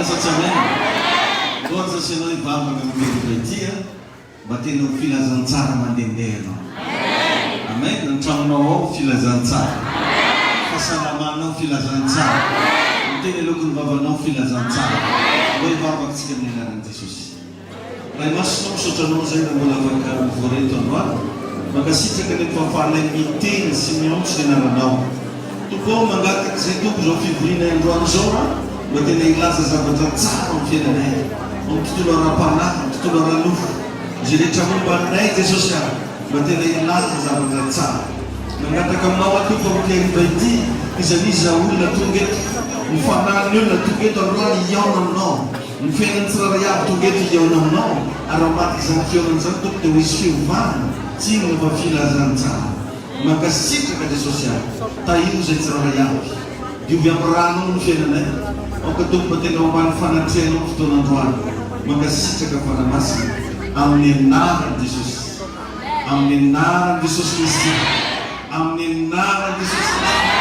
Amen. Todas as senhores vão no meio do dia, batendo filazançara mandendeno. Amém? Não chama não filazançara. Faça na mão filazançara. Não tem lugar no baba não filazançara. Vai baba que se quer negar ante Jesus. Mas nós não somos ainda bola para o foreto anual. Mas se você quer falar em meeting, se não se não. Tu pode mandar que se tu já fibrina em duas horas. Berarti na iglesia sahabat tsara mfira naye mkitulora pana mkitulora lufu jile chamu bandai te sosial berarti na iglesia sahabat tsara ngata kama watu kwa mkenti izaliza wala tunget mfana nula tunget rani yona no mfena tsara ya tunget yona no aromati sankiona santuk te wishu van tinga ba fila zanza maka sita ka sosial tayu ze tsara ya Juvia merano mfena naye o ketumpet ng mga fanatseno ito ng Juan magkasisya ka para masi ang ninaran Jesus Kristi ang ninaran Jesus Kristi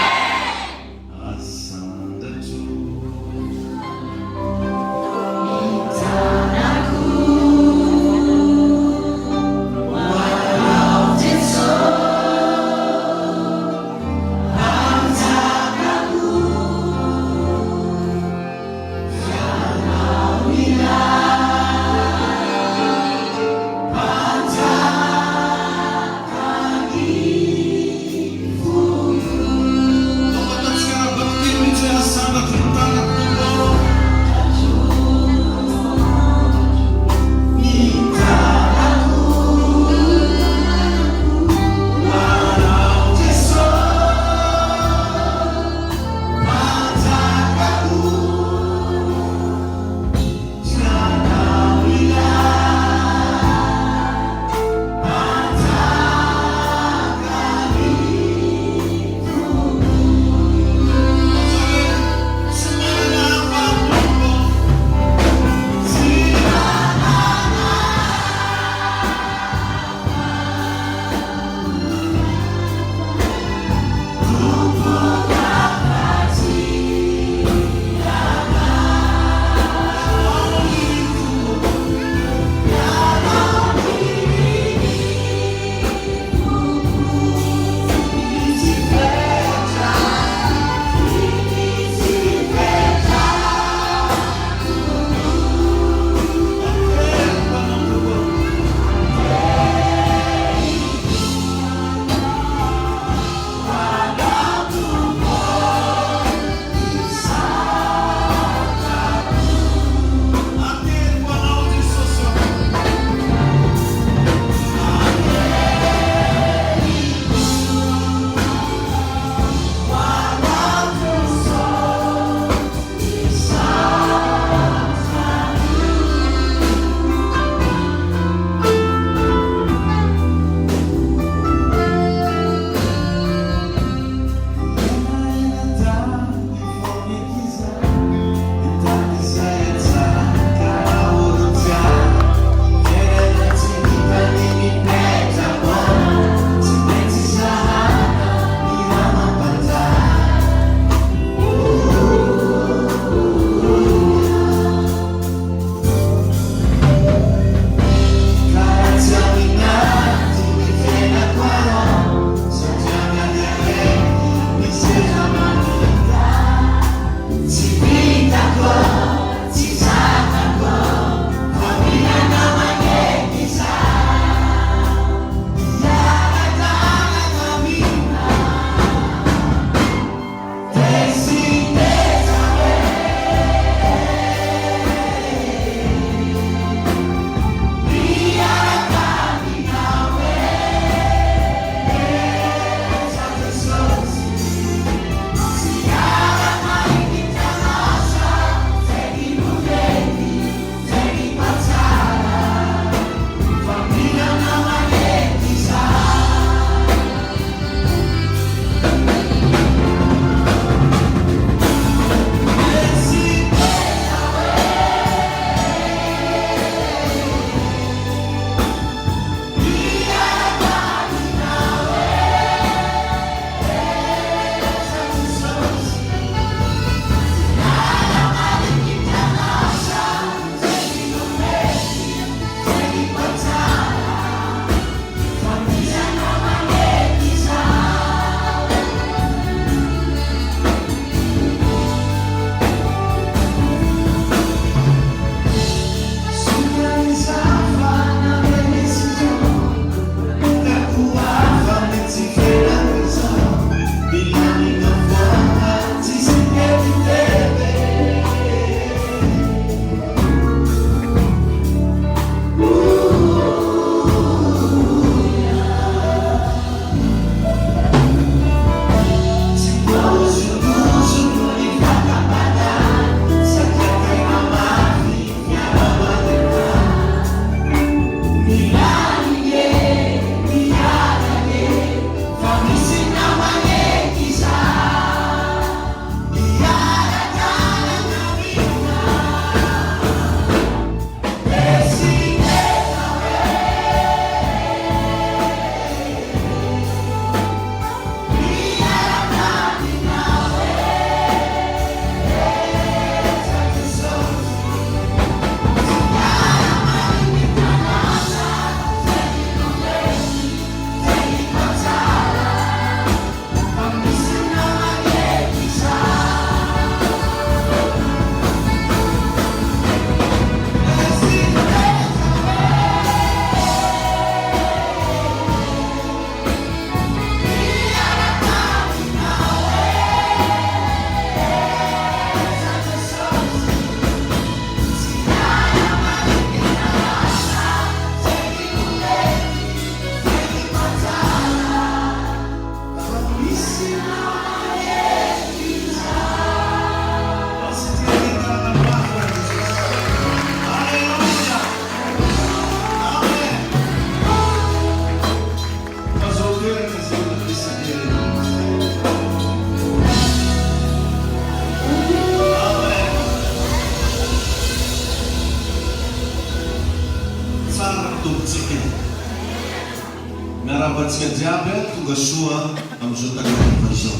ampatsika jiaby tonga soa amin'izao tagava izao.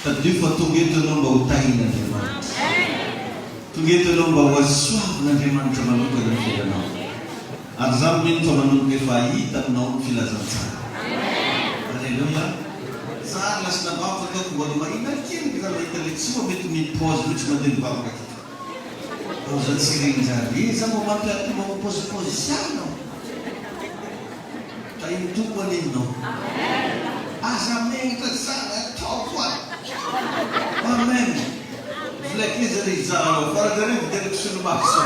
Tadio fa tonga eto ianao mba ho tahin'Andriamanitra. Tonga eto ianao mba ho asoavin'Andriamanitra manokana ny fiainanao. Ary zany mino fa manomboka efa hita aminao ny filazantsara. Alleluia. Zary lasina vavaka ataoko mbola mahina kely raha mahita ilay tsy mety mipaozy loatra mandeha mivavaka ty. Zany tsy regny zany. Za mba mampipôzipaozy sianao. Iny tompo aninao. Aza menitra tsara ataoko ahy. Amen. Filakeza ilay zaro. Farajareo vidianako solomaso.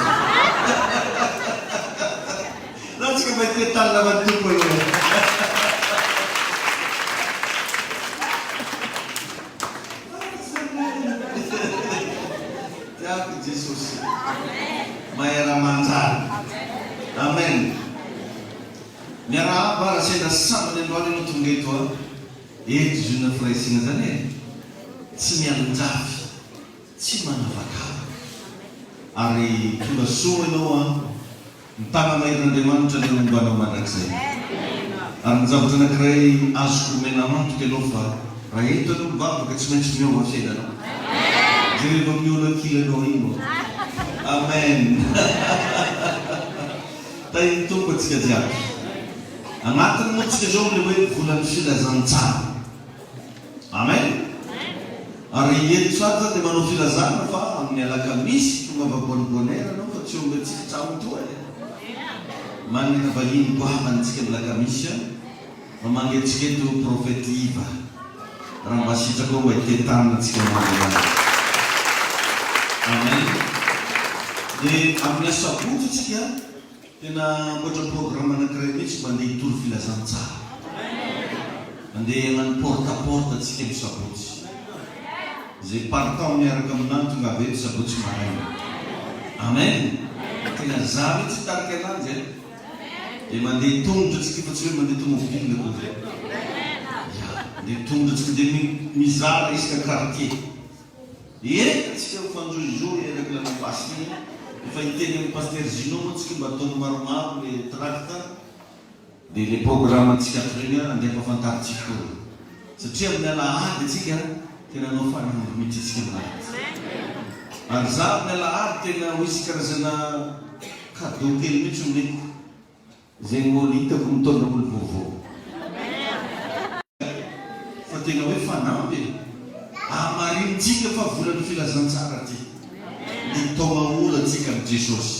Latsika mahita tany naman'ny tompo aloha. Tiako Jesosy. Mahera manjary. Amen. Miarahaba raha sendra sambany androany ianao tonga eto a. Eto zona firaisina zany e. Tsy mialonjafy. Tsy manavakava. Ary tonga soa ianao a. Mitana maheran'Andriamanitra ilay ombanao mandrakizay. Ary ny zavatra anankiray azoko omena antoka ianao fa raha eto ianao mivavaka tsy maintsy miova fiainanao. Jereva miona kilanao ino. Amen. Tainy tompo atsika jiaby. Agnatiny moatsika zao le hoe volan'ny filazantsara. Amen. Ary eto tsara dia manao filazana fa amin'ny alakamisy tonga vaboanibonera anao fa tsy omba tsika trano toa e. Manana vahiny goavantsika amin'ny alakamisy a. Mamangentsika eto profety Iva. Raha mba sitraka mba hitetanina antsika manana. Amen. Dia amin'ny asabotsy tsika tena mboatra programme anankiray mihitsy mandeha hitory filazantsara. Mandeha hagnano porte-à-porte atsika amin'ny sabotsy. Zay partant miaraka aminany tonga avy eto sabotsy maraina. Amen. Tena za mihitsy tarika ananjy e. Dia mandeha tongotra atsika fa tsy hoe mandeha tomobile koa zay. Mandeha tongotra atsika dia mizara isaka quartier. Eka atsika mifanjoijoy araka la mapasiny. Efa hiteny amin'ny pasteur Zino moatsika mba ataony maromaro le tracta. Dia le programme atsika regny andeha mpafantaritsika koa. Satria amin'ny alahady atsika tena anao fanamity atsika amin'azy. Ary za amin'ny alahady tena hoisy karazana cadeau kely mihitsy omeko. Zay olo hitako mitondra olo vaovao. Fa tena hoe fanampy. Amarintsika fa volan'ny filazantsara ty. Dia tao mamola antsika amin'ny Jesosy.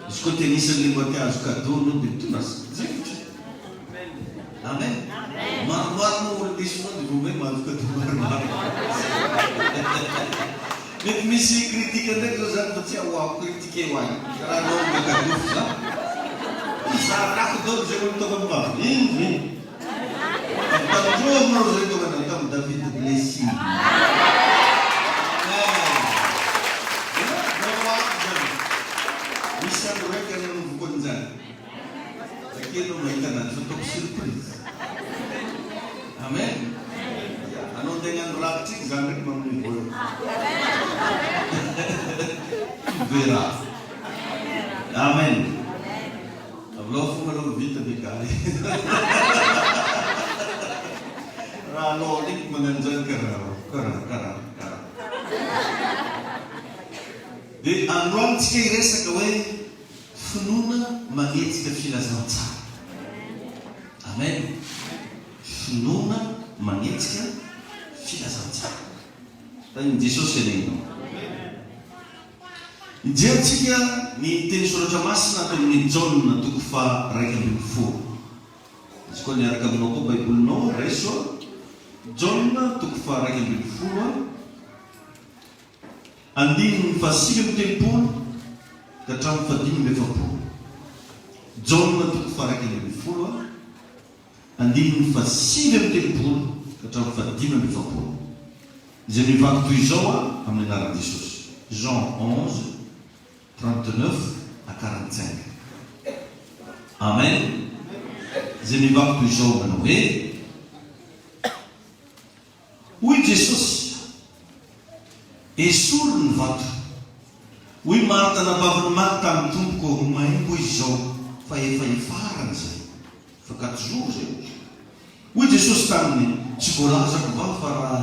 Izy koa tena isan'ilay mba te azo cadeau anao dia mitondra jefotra. Amen. Maromaro moa olo desinao dia vao hoe mahazo cadeau maromaro. Mety misy kritika ndraiky zao zany fa tsy ahoako kritike ho ahy. Raha anao mba cadeau fa za. Sarako dolo zay olo tao amin'ny vavy. Ino. Tandroa maro zay tao amin'ny tamin'ny David Blessing. Misy andro raiky any amin'ny vokon'izany. Takenao mahita anazy fa ataoko surprise. Amen. Anao andeha hagnano lavitra iny zany ndraiky mamono vola. Vera. Amen. Avalao fomba aloha vita bekay. Raha anao ndraiky magnano zany karaha. Dia androany tsika hiresaka hoe finoana magnetsika filazantsara. Amen. Finoana magnetsika filazantsara. Tany Jesosy anenao. Ijerentsika ny teny soratra masina ato amin'ny Jaune toko faha 1:10. Izy koa niaraka aminao koa baibolinao raiso. Jaune toko faha 1:10. Andininy faha 5:30 ka hatramin'ny faha 5:70. Jaune toko faha 1:10. Andininy faha 5:30 ka hatramin'ny faha 5:70. Izay mivaky toy izao amin'ny anaran'i Jesosy. Jean 11:39-45. Amen. Izay mivaky toy izao manao hoe hoy Jesosy, esory ny vato. Hoy Marta nabaviny maty tamin'ny tompoko, maimbo izy zao fa efa efarana zay. Fa 4 jours zay. Hoy Jesosy taminy tsy voalazako va fa raha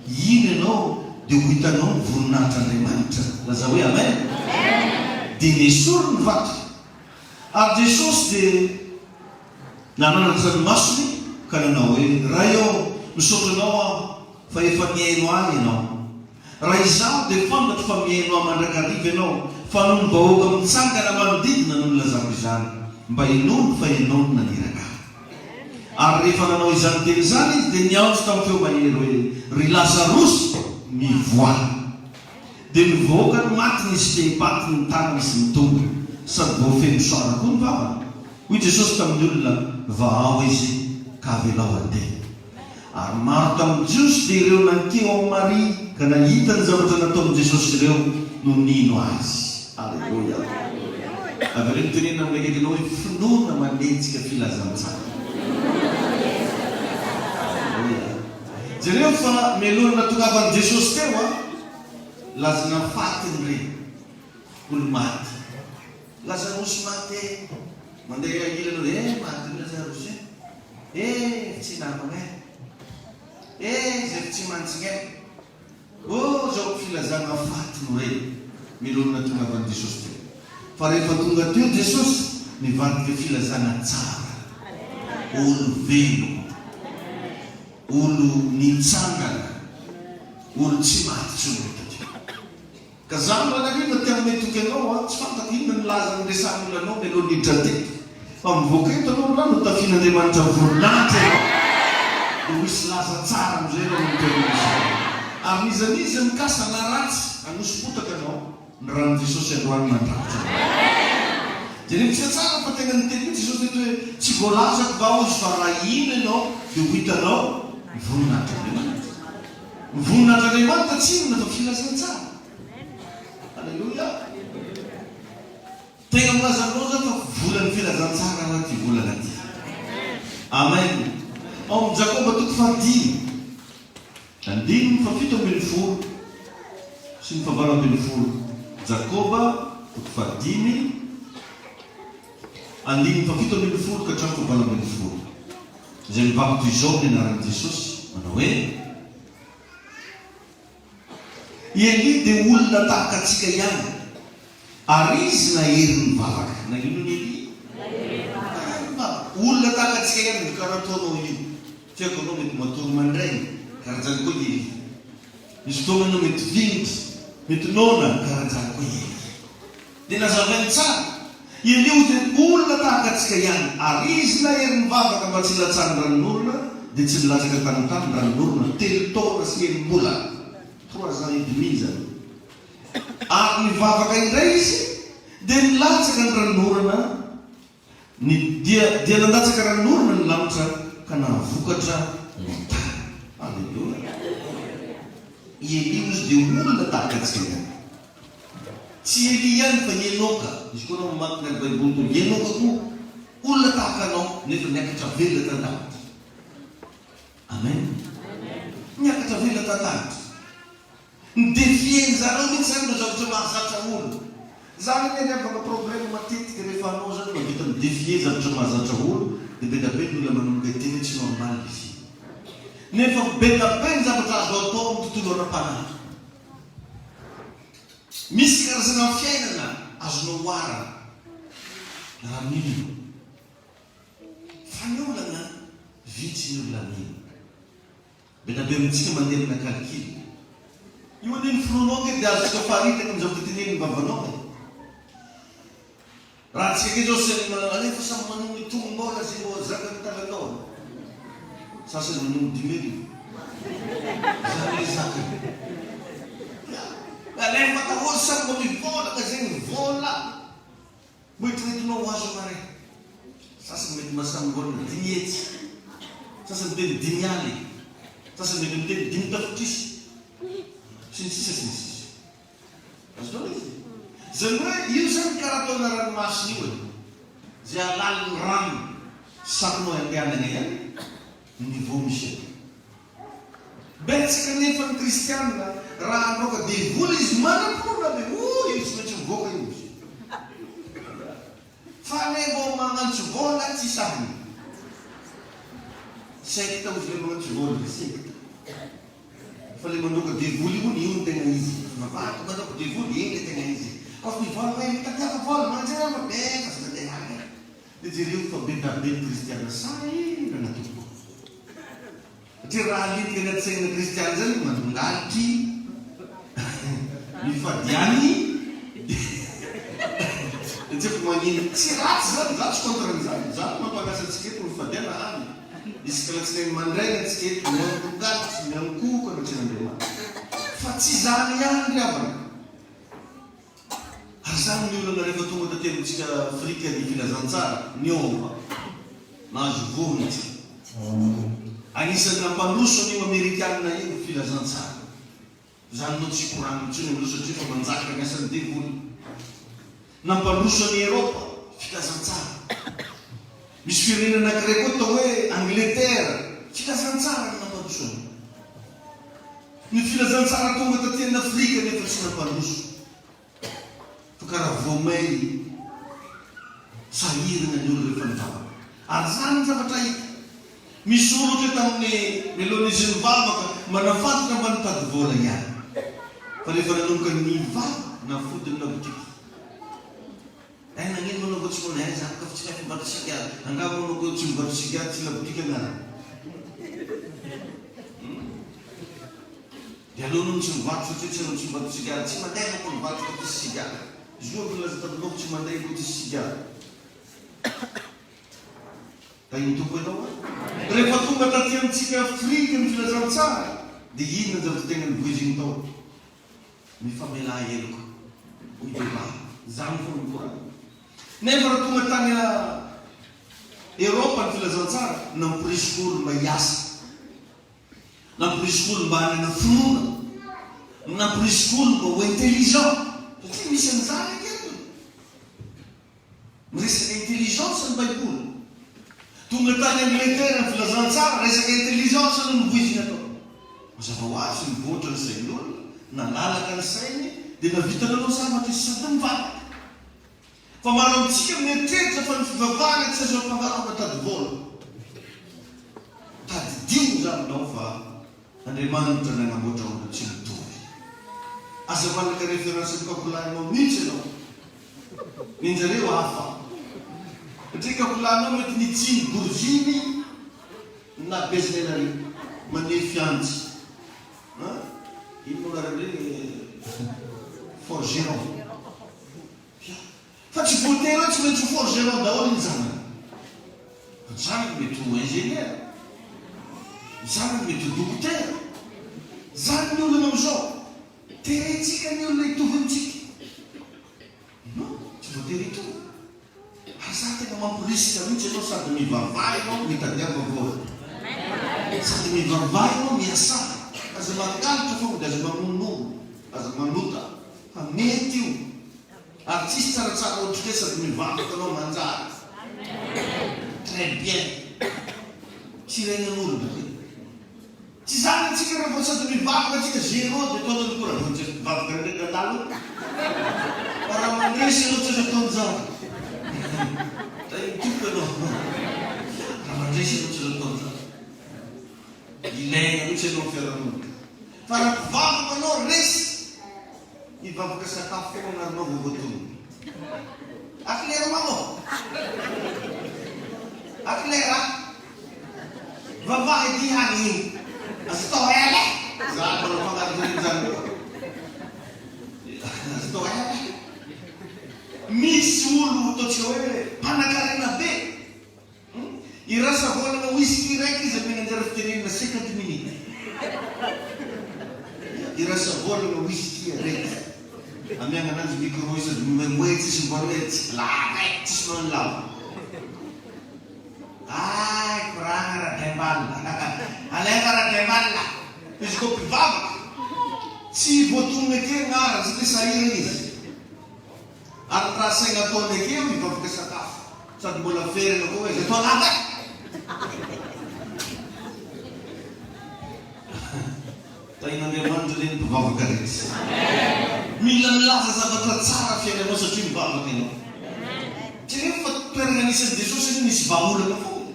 iny ianao dia ho hitanao ny voninahitran'Andriamanitra. Laza hoe amen. Dia nesoriny ny vato. Ary Jesosy dia nananatra ny masony ka nanao hoe raha eo misotranao aho fa efa miaino ahy ianao. Raha izaho dia fantatra fa miaino ahy mandrakariva ianao fa noho ny vahoaka mitsangana manodidina no nilazako izany mba inony fa ianao no naniraka. Ary rehefa nanao izany teny izany izy dia niaotra tamin'ny feo mahery hoe ry Lazarosy mivoala. Dia mivoaka ny matiny izy te hipaty ny tanany sy ny tonga sady voafeno soara koa ny vavany. Hoy Jesosy tamin'ny olona vahao izy ka avelao andeha. Ary maro tamin'ny Jiosy dia ireo nankeo amin'ny Maria ka nahita ny zavatra nataon'i Jesosy ireo no nino azy. Alleluia. Avereo nytenena amin'ny akaikinao hoe finoana manenjika filazantsara. Jereo fa melona tongavan'i Jesosy teo lazana fatiny reny olo maty. Lazarosy maty mandeha ilana hoe maty Lazarosy tsy namagna zay tsy mantsina zao filazana fatiny reny melona tongavan'i Jesosy teo. Fa rehefa tonga teo Jesosy nivadika filazana tsara, olo velo, olo nitsangana, olo tsy maty tsonota teo. Ka zany manarina ty amin'ny toky anao tsy fantako inona ny laza ny resan'olo anao melo nidra teto fa mivoaka eto anao na no tafian'Andriamanitra voninahitra ianao dia misy laza tsara amizay anao notenisy. Ary nizanizy mikasana ratsy anosipotaka anao ny rahan'i Jesosy androany mandrafitra. Dia rehefa tsara fa tena niteny Jesosy teto hoe tsy voalazako va ozy fa raha ino ianao dia ho hitanao ny voninahitran'Andriamanitra. Ny voninahitran'Andriamanitra tsy inona fa filazantsara. Alleluia. Tegna milaza aminao zany fa volan'ny filazantsara raha ty volana ty. Amen. Ao amin'ny Jakoba toko fahadimy, 5:7 sy ny 8. Jakoba toko fahadimy 5:7 ka hatramin'ny 8. Izay mivako toy izao ny anaran'i Jesosy manao hoe Eli dia olona tahaka antsika ihany ary izy nahery ny vavaka. Na ino ny Eli? Olona tahaka antsika ihany karaha ataonao io. Tiako anao mety matory mandrainy karaha zany koa Eli. Misy fotoana anao mety vinitra, mety nona karaha zany koa Eli. Dia nazavainy tsara Eli dia olona tahaka antsika ihany ary izy nahery ny vavaka mba tsy latsany ranon'olona dia tsy nilatsaka tanontany ranon'olona 3 taona sy 9 mbola 3 ans et demi zany. Ary nivavaka indray izy dia nilatsaka ny ranon'olona dia nandatsaka ranon'olona ny lanitra ka nahavokatra ny tany. Alleluia. Eli izy dia olona tahaka antsika ihany. Tsy Eli ihany fa Enoka. Izy koa anao mamaky ny Baiboly toy Enoka koa olona tahaka anao nefa niakatra vela tan-davitra. Amen. Niakatra vela tan-davitra. Nidefieny zareo mihitsy zany no zavatra mahazatra olo. Zany ny afaka problème matetika rehefa anao zany mahavita midefie zavatra mahazatra olo dia bedabe ny olona manomboka teny tsy normal izy. Nefa bedabe ny zavatra azo atao amin'ny tontolo ara-panahy. Misy karazana fiainana azonao oara raha mino fa ny olana vitsy ny olona mino. Bedabe amintsika mandeha amina calcul. Io ane ny filonao ke dia azotsika faritaka amin'izao teneniny vavanao. Raha tsika ke zao sany manana fa samy manombo ny tombom-bola zay mbo zaka ny talanao. Sasany manombo 10,000. Zany zaka. Alefa kahory samy mbo mivola ka zay ny vola. Moitiretinao ho azo mare. Sasany mety masamy volana 10 hetsy. Sasany miteny 10 aly. Sasany mety miteny 10 tafotrisy. Sinisisa. Azonao izy. Zany hoe io zany karaha ataona ranomasina io zay alaliny rano sakonao andehanana ihany niveau misy. Betsaka nefa ny kristianina raha anaoka devoly izy manam-pona be io tsy maintsy mivoaka io izy. Fa ne mbo magnantso vola tsy sahiny. Sekta ozy le magnatso voly sekta. Fa le mandoka devoly io ny tegna izy. Mavaky mandoka devoly iny le tegna izy. Fa mivola hoe mitadiaka vola manjera be fa sy tegna any. Le jereo fa be kristiana sai nanatombo. Satria raha alika anaty saina kristiana zany mandongality mifadiany. Dia magnino tsy ratsy zany tsy contre an'izany. Zany mampiasa antsika eto mifadiana any. Isika latsinainy mandray antsika eto miangongalitsy miankoko anatr'Andriamanitra. Fa tsy zany ihany ry havana. Ary zany ny olona rehefa tonga tantenintsika Afrika ny filazantsara niova nahazo vonitsy. Anisan'ny nampandroso ny Amerikanina io filazantsara. Zany no tsy koragno intsony amin'io satria fa manjaka ny asan'ny devoly. Nampandroso ny Eropa filazantsara. Misy firenena anankiray koa atao hoe Angleterre filazantsara ny nampandroso. Ny filazantsara tonga taty Afrika nefa tsy nampandroso. Fa karaha voamay sahirana ny olo rehefa nivavaka. Ary zany ny zavatra hita. Misy olo ohatra tamin'ny Melonezy nivavaka manafatotra mba nitady vola ihany. Fa rehefa nanomboka nivavaka nafody ny labotiky. Nagnino manao tsy manay zany ka tsy kafa mbatsika angamba manao tsy mbatsika tsy labotika ngana. Dia aloha tsy mivato satria tsy tsy mbatsika tsy mandeha ko mivato ko tsy siga. Zo laza taminao tsy mandeha ko tsy siga. Tainy tompo ianao. Rehefa tonga taty amintsika Afrika ny filazantsara dia ino ny zavatra tegna nivoiziny tao? Mifamela heloko. Mibebà. Zany fo mikoragno. Nefa raha tonga tany Eropa ny filazantsara nampirisiko olo mba hiasa. Nampirisiko olo mba hanana finoana. Nampirisiko olo mba ho intelligent. Satria misy an'izany aketo. Miresaka intelligence ny Baiboly. Tonga tany Angleterre ny filazantsara resaka intelligence no nivoiziny atao. Mazava ho azy nivoatra ny sain'olona, nalalaka ny sainy, dia navita nanao zavatra sady mivavaka. Fa maro amintsika mieritreritra fa ny fivavahana tsy azo ampangarona tady vola. Tady dio zany nao fa Andriamanitra nanamboatra olo tsy mitovy. Asa manaka référence ny kakolainao mihitsy ianao. Ninjareo hafa. Satria kakolainao mety nitsiny bourgine na bezenary manefy antsy. Ino anarany forgeron. Fa tsy voatery tsy maintsy forgeron daholo ny zanany. Zanany mety ho ingénieur. Zanany mety ho docteur. Zany ny olona amin'izao. Terentsika ny olona hitovy amintsika. Non, tsy voatery hitovy. Asa tena mampirisika mihitsy ianao sady mivavaha ianao mitadiava vola. Sady mivavaha ianao miasa. Aza mangalitra foana dia aza mamonono. Aza manota. Fa mety io. Ary tsisy tsaratsara otrikay sady mivavaka anao manjary. Très bien. Tsy renan'olo be. Tsy zany antsika rehefa sady mivavaka antsika zéro dia ataonao ny kora mivavaka ndraiky andalo. Fa raha mandresy ianao tsy azo ataon'izany. Toko ianao. Raha mandresy ianao tsy azo ataon'izany. Ilaina mihitsy ianao fiarahamonina. Fa raha mpivavaka anao resy. Mivavaka sakafo foana anao vovoatono. Aklera manao. Aklera. Vavaha ity hany io. Azo tao ela. Zany manao fangarotan'iny zany koa. Azo tao ela. Misy olo ataontsika hoe mpanan-karena be. Irasa volana whisky raiky izy amena anjara fitenenina 50 minutes. Irasa volana whisky raiky. Amiana anazy micro izy memoe tsisy mbaroetsy. Lava tsisy manao lava. Ay, kurang rademballa. Aleva rademballa. Izy koa mpivavaka. Tsy voatonona kely gn'ara tsy dia sahirana izy. Ary raha saina ataony akeo mivavaka sakafo. Sady mbola ferina koa izy atao lava. Tain'Andriamanitra ilay mpivavaka rehetra. Mila milaza zavatra tsara fiainanao satria mivavaka ianao. Tsy rehefa toerana anisan'i Jesosy nisy vahaolana foana.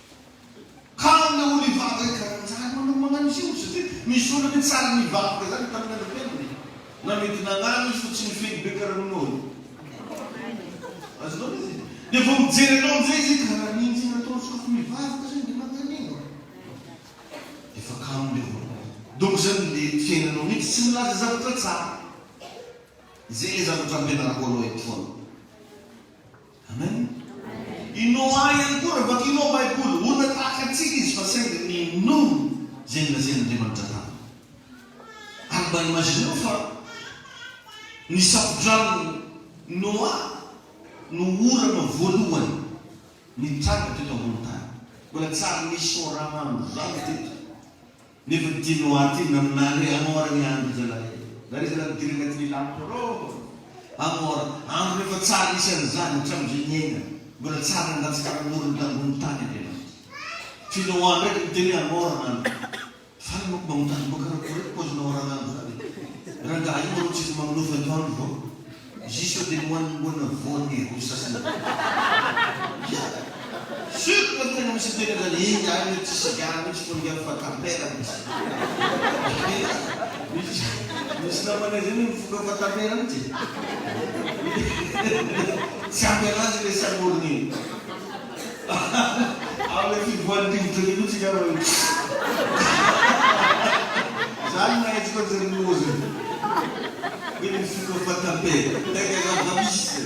olona ny tsara nivakoka zany tamin'ny androm-piainany na mety nagnano izy fa tsy nifedy be karahan'olo azonao izy dia vao mijery anao amizay izy karaha nintsy nataony sokafa mivavaka zany dia magnanino efa kamo le olo donc zany le fiainanao mihitsy tsy milaza zavatra tsara zay le zavatra ampianarako anao eto foana amen inoa ihany koa raha vakinao baiboly olona tahaka atsika izy fa saingy ny nono zay nolazain'Andriamanitra tany ary mba imagineo fa ny safodrano Noa no orana voalohany nitranga teto ambony tany mbola tsara misy oramano zany teto nefa ty Noa ty naminany hoe amora ny andro zalahy zany izy laha midiry agnatin'ny lamporo amora andro rehefa tsara misy an'izany hatramizay niaina mbola tsara andatsy karan'olona tambony tany Andriamanitra ty Noa ndraiky miteny amora nandro faly moko mamontany bokarakory pozina oranandro zany rangaha io ro tsika maminofa atoandro vao Jiso dia moana voany ho sasany sur ka tena misy tena zany iny any tsy sagana mitsy fo ngia fa tampera misy namana zany mifoka fa tampera mitsy tsy ampy anazy le samorony iny ao le fivoany rivotra ino tsika zany na izy koa zany moziny ele ficou para tampera, pega a revista.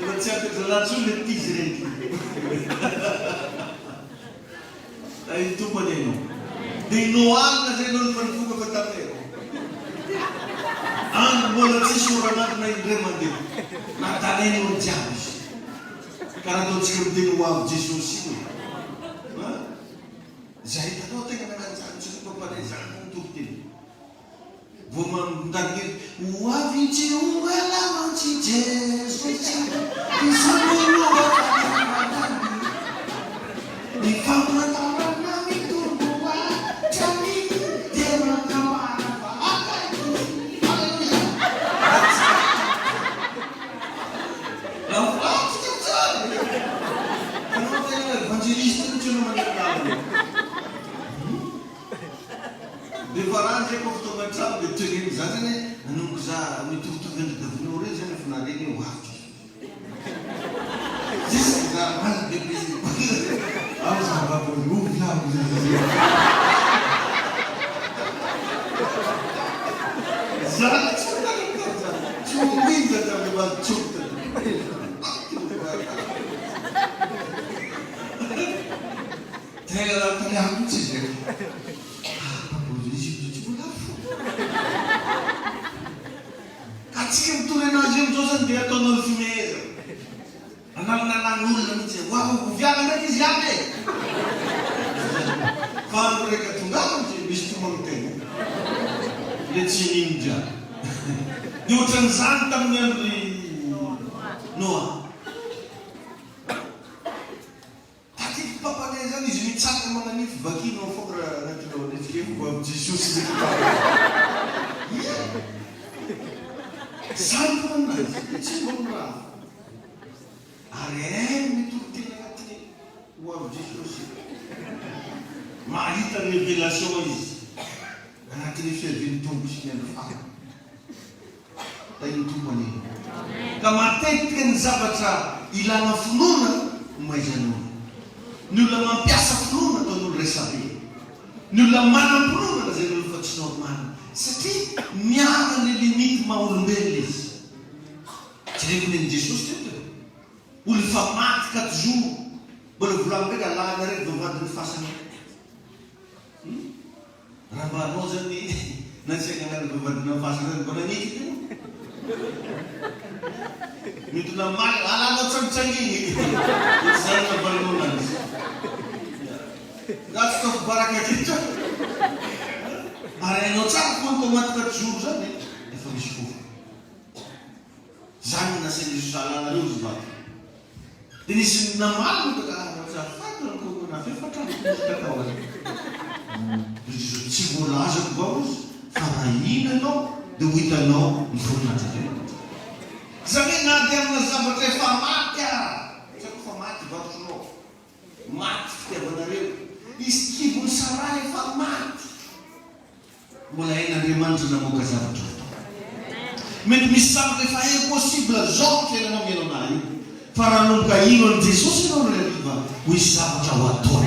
Eu vou dizer que lá tudo é diferente. Aí tu pode não. De Noa na gente não foi ficou para tampera. Ando bola se chorar na igreja na talena no diabos. Cara do que de Noa Jesus sim. Já está não tem que andar já não pode já não tudo. Vou mandar aqui o A21 ela não te diz isso não me fala na me tudo já me deu na não faz que sabe não tem evangelista não tinha uma Devaranje koftomatrao dia toereny zany zany nanonoko za mitovitovy endrika davinao reny zany efa nareny hoavitra zisy za mana bebe izy ao za babolovy lavo zany tsy mitanaka tsy mominja tamin'ny matsota tena taliako mitsy izy Atsika mitony anazy io amizao zany dia ataonao fimeza anananan'olona mihitsy ho viana ndraiky izy aby e fa andro raika tongava mitsy misy tomagntena le tsy ninja dia ohatran'izany tamin'ny andry Noa tatyky papane zany izy mitsaka mananify vakino foka raha anatinao nefilefo vo amin'ny Jesosy zay zany foanazy tsy mbonraha ary mitolotena agnatiny ho amin'ny Jesosy mahita révélation izy agnatin'ny fiaviany tombo sy ny andro fana da iny tombo an'iny ka matetika ny zavatra ilana finoana maizan'olo ny olona mampiasa finoana ataon'olo resabe ny olona manam-pinoana zay n'olo fa tsy normal satria miara ny limity maha-olombelona izy tsy rekoneny Jesosy teto olo fa maty 4 jours mbola volagny ndraiky alahana reny vavadiny fasana raha mba anao zany nasiaka anary vavadina fasana zany mbola niky teo mitona maly alanao tsangitsanginy zany nabalonanazy za tsy tafo baraka aketra ary anao tsara fonko maty 4 jours zany efa misy fofo zany nasainy Jesosy alanareo izy vato dia nisy namaly motakafatranakofefatranokotakao tsy voalazako vao izy fa raha iny anao dia ho hitanao ny voninahitry zany hoe na dia amina zavatra efa maty a tsy ako fa maty vatotronao maty fitiavanareo izy kibony saray efa maty. Mbola hain'Andriamanitra namoaka zavatra atao. Mety misy zavatra efa impossible zao fiainanao miainanahy io. Fa raha nomboka ino an' Jesosy ianao rehefa ho isy zavatra ho atao.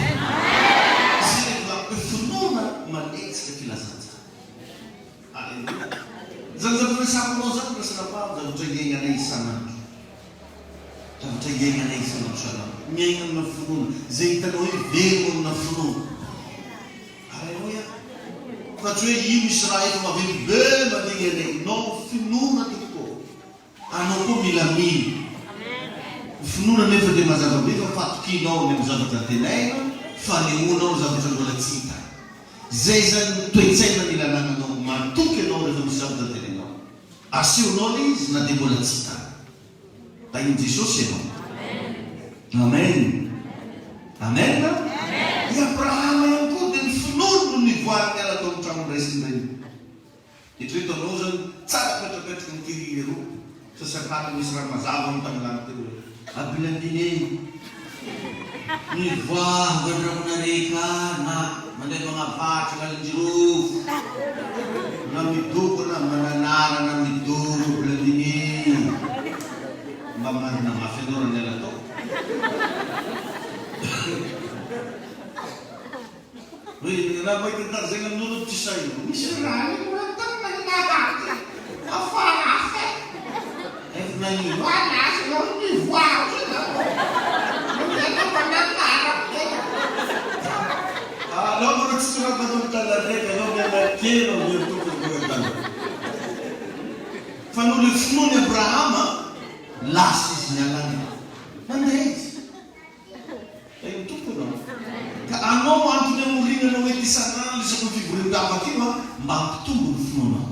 Zay rehefa finoana manetsika filazantsara. Alleluia. Zany zavatra resafinao zany resanapahamy zavatra iainanay isanandro. Zavatra iainanay isanandro sanandro. Miaina amina finoana. Zay hitanao hoe velona amina finoana. Alleluia. Fa tsy hoe ino misy raha efa maventy be mandeha anay. No finoana tokoa. Anao koa mila mino. Finoana nefa dia mazava be fa fatokinao amin'ny zavatra tenaina, fanehoanao zavatra mbola tsy hita. Zay zany toe-tsaina mila nananao matoky ianao rehefa misy zavatra tenainao. Asehonao ilay izy na dia mbola tsy hita. Tahin'i Jesosy ianao. Amen. Amen. I Abrahama ihany koa dia ny finoana no nivoariny miala tao amin'ny trano raisin'ireny. Eritreto anao zany tsara petrapetraka ny kiriry roa. Sasakana misy raha mazava amin'ny tanilany teo. Abilandine nivoavy andramonareka na mandeha manavatry kalinjirofo na midoko na mananara na midoko abilandine mba marina mafy anao ny ala tao. Hoe raha mahita tarzana amin'olo tsy saina misy raha io tao maninahady afarafe efa nanino anasy anao nivoavy anao mora tsy soratanao mitanareka anao mianakely ao ny tokony fa no le finoany Abrahama lasa izy nialany mandeha izy ay mitokony ka anao antony amorinana hoe ty sanandro isaky ny fivorin-davaka io mba hampitombo ny finoanao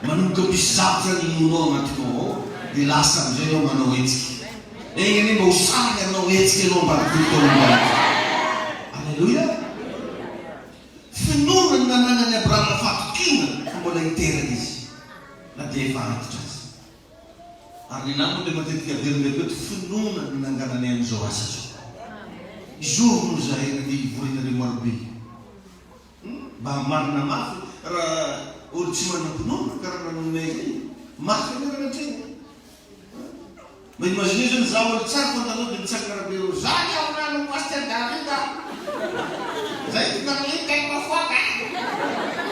manomboka misy zavatra ninonao agnatinao ao dia lasa amizay anao manao hetsika egny ane mba ho sary anao hetsika anao mba totonomba. Alleluia. Finoana ny nananany Abrahama fatokina fa mbola hiteraka izy na dia efa antitra azy. Ary ny namako dia matetika averina finoana ny nanganany amin'izao asa zao. Izoro no zahay na dia ivorinareo marobe. Mba marina mafy raha olo tsy manam-pinoana karaha nanonay zay mafy anerana antreny. Mba imagine zany zaho olo tsara fantanoa dia mitsaka karabe ro zany ao nano pasteur Davida zay tinamita ino mafoaka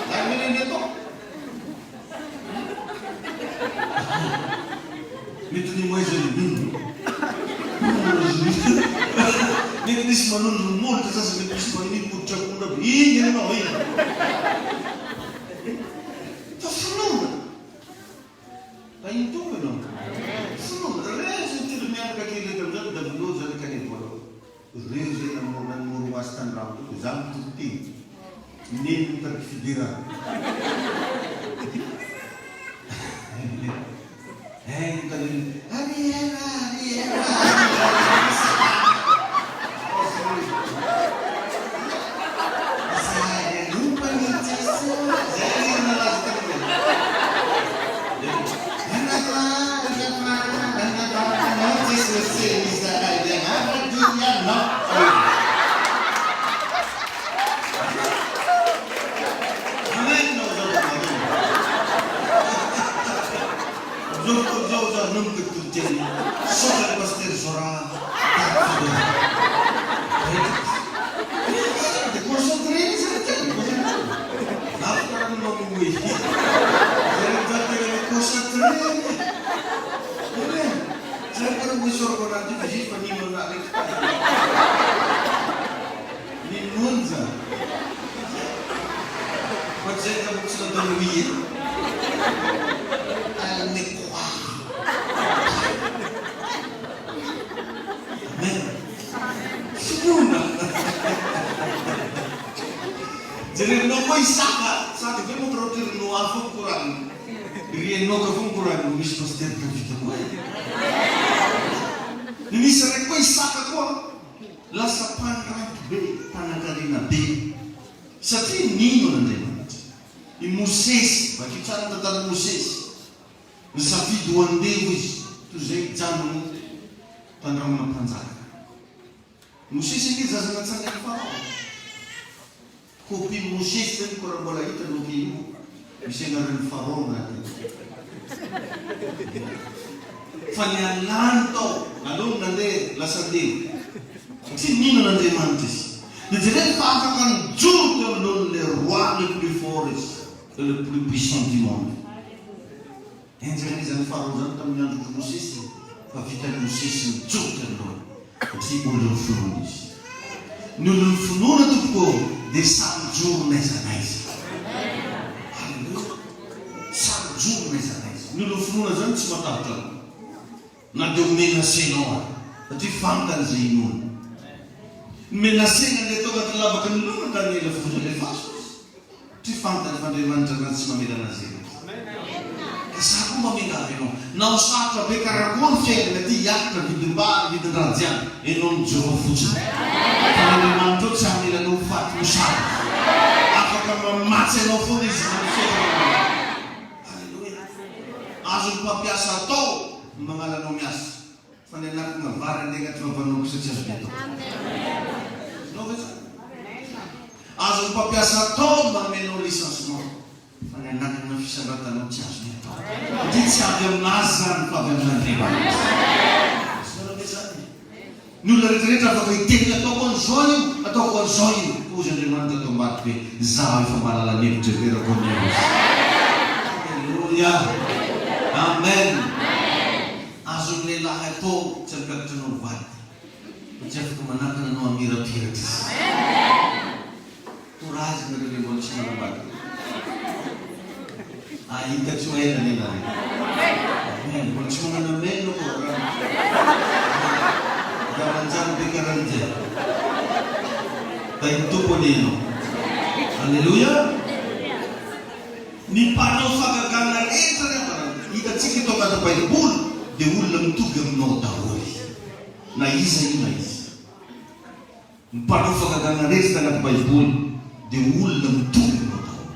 zay menende atao mety ny moa zany mino mety nisy manondro molitra sasa mety misy maniny koditra kondra be igny anao iny fa finoana fa iny tombo ianao finoana rezy telo mianaka kely eto amizany da vilo zany kanevoalao reo zay namoro azy tandramo toko za mitokotiny neny mitariky fidirana Mosesy nge zazana tsangany farao Copii mușiți în corăbălăită în ochii mu. Mișenă în farona. Fanialanto, alumna de la sardin. Țin mină la demantis. De direct facă ca în giurcă le roale plus fortes, le plus puissants du monde. Ențelegi în farona, tam ne-am jucat mușiți. Va fi tăi mușiți în giurcă lor. Aussi pour le frunis. Nous le faisons tout de 5 jours mais anais. Alléluia. 5 jours mais anais. Nous le faisons dans ce matin. Na domina senora. Tu fam dan zinun. Mais la scène de toda la vaca non dan le fuso le fasos. Tu fam dan de mangiare ci ma mi dan azina. Sa come mi davano. Non sa che caragol fede di yatta di bar di ranzian e non gioco fuso. Quando manto c'hanno la non fatto un sacco. Ecco come mazze non fuori. Alleluia. Azu pa piasa to. Mga lanomias. Panenak na vara negatif panong sa Diyos. No, azu pa piasa to mga menolisas mo. Panenak na fisarata ng Diyos nito. Di siya yung nasan pa ba ng riba. Nula retreta pa kay tingla to konsoyo ato konsoyo. Puso ni man to matbe zawi fa malala nito pero con Dios. Alleluia. Amen. Azul lela ito cerkat tunong bat. Jeff kumanakan na no amira pirates. Turaz na rin mo siya ng bat. Ay kachuay na nila. Amen. Kung siya na meno ko. Daranjan bikaranje. Tayo po nino. Hallelujah. Ni pano fagagana ito na parang ika chikito ka na pa bul. De ulam tugam no tawori. Na isa yun na isa. Paano fagagana resta na Bible? De ulam tugam no tawori.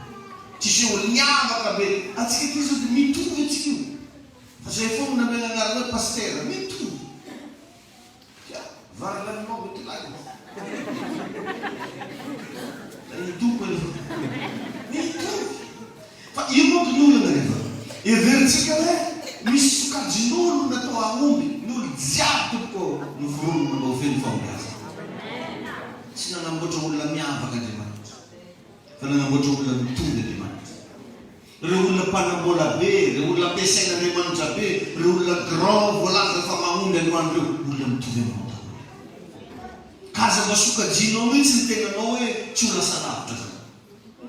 Tisyo ulyama kabe. At sikipiso de me too with you. Kasi fong na mga ngarala pastera. Me too. Kaya, varlan mo bitilag mo. Ay too ko lang. Me too. Yung mo kinulo na rin. E-vertical Miss suka jinulu na to angumi nuli ziatu ko nufuru na ofin fongas. Sina na mboto ulam yava kadima. Kana na mboto ulam tunde dima. Reula pana bola be, reula pesena ne manja be, reula grand vola da fama unde mandu ulam tunde mo. Kaza basuka jinomi sintena noe chula sanapta.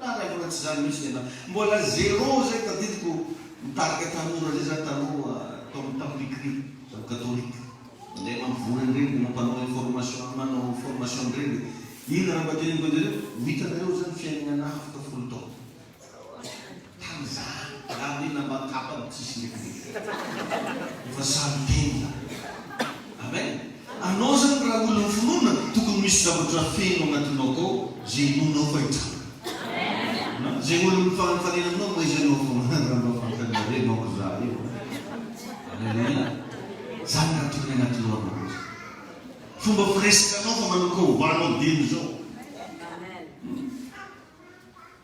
Na ra bola tsani misena. Bola zero ze kaditku target tamu realiza tamu tom tablikri katolik. Hindi man full rin kung paano informasyon man o formasyon rin. Yun na ba din ko din? Wita na yun sa fiyan nga na half ka full to. Tanza. Grabe na ba kapag sisinigli. Fasampin. Amen. Ano sa pragulong fununa? Tukong misda ba trafino nga tunoko? Zinuno ko ito. Zinuno pa ang panilang no? May zinuno ko. Dari mau berlari, Haleluya. Sangat tulen na tulor. Fumba fresca no famanuko, wano dinzo.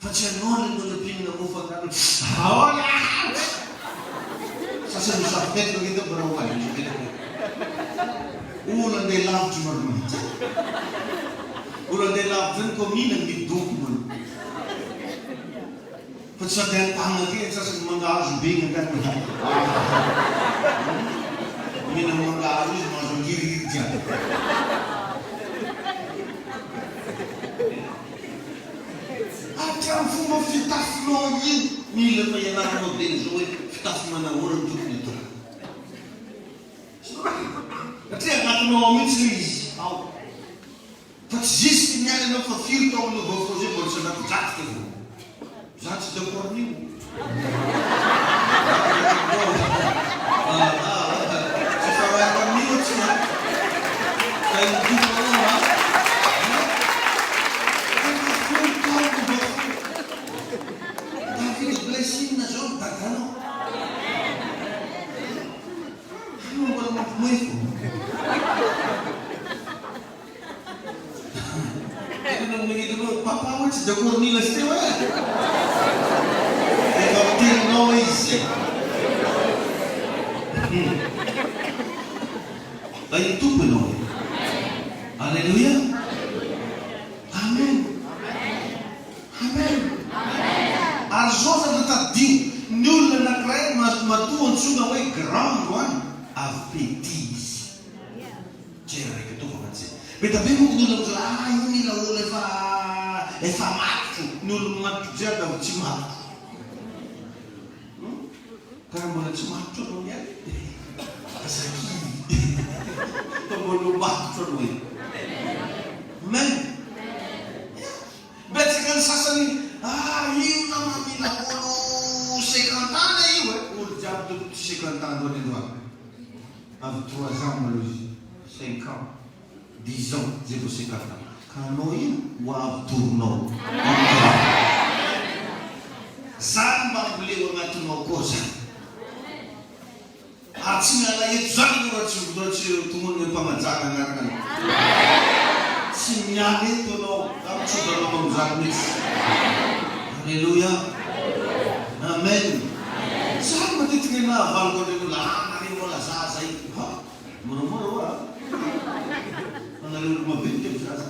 Facciano le pin na mufa na. Hola. Sasa musafet no kita berawa ni. Ulan de love cuma. Ulan de love kan ko minang didukman. Pagsabihan tangan kayo sa mga bingan ka na. Hindi na mga ayos, mga sanggirit dyan. At yan fuma fitaf no yun. Nila pa yan ako din. So fitaf man na urang tuk nito. At yan at no mitzlis. Pag zist niya na fa-feel to no bofo siya bolsa na pizat ka mo. Zați de porniu. Ce s-a mai pornit, ce? Că-i după ăla. David, blessing na John, dacă nu. Nu mă măifu. Nu mă gândesc, papa, tsy dia cornila sy teo e. Efa miteninao izy. Ay tompo ianao. Alleluia. Amen. Amen. Ary zao zany tadidio ny olona anankiray matoa antsoina hoe grando any avy pety izy. Jeraiky ataovana tsy. Betabe moa ny olona koa io mila olo efa matotro. Ny olona matotro jiaby avy tsy matotro. Karaha mbola tsy matotro anao niany. Azaki. Mbola matotro anao e. Amen. Betsaka ny sasany io nama mila olo 50 ans io e. Olo jiaby tokony 50 ans doit devoir. Avy 3 ans malo izy. 5 ans. 10 ans, 0,50 ans. Ka anao io ho avy toronao. Zany mba mboleo agnatinao koa zany. Ary tsy miala eto zany io raha tsy tomony hoe mpamajaka agnaraka anao. Tsy miala eto anao. Tsy anao mamajaka mihitsy. Alleluia. Amen. Zany matetika ny nahavaliko an'ireo nareo mola zaza io. Moramora hoa. Anareo olo maventy eo zaza.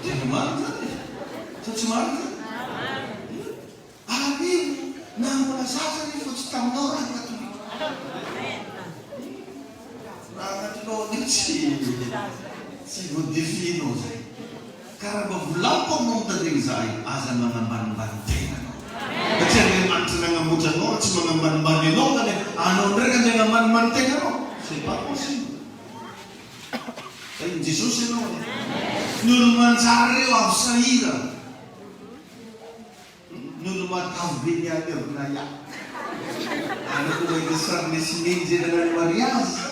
Tena marina zany. Sa tsy marina zany. Ary na mbola zaza io fa tsy taminao raha anatolika. Raha anatinao io tsy voadefinao zay. Karaha mba volaniko aminao mitandregny za io, aza magnambanimbany tena. Satria Andriamanitra nanamboatra anao tsy magnambanimbany anao zany anao ndraiky andeha hagnambanimbany tena anao. C'est pas possible. Ny Jesosy ianao ny olo manjary reo avy sahira. Ny olo matavy be niany avy na ia. Ana koa hoe sariny sineny zay nanany mariazy.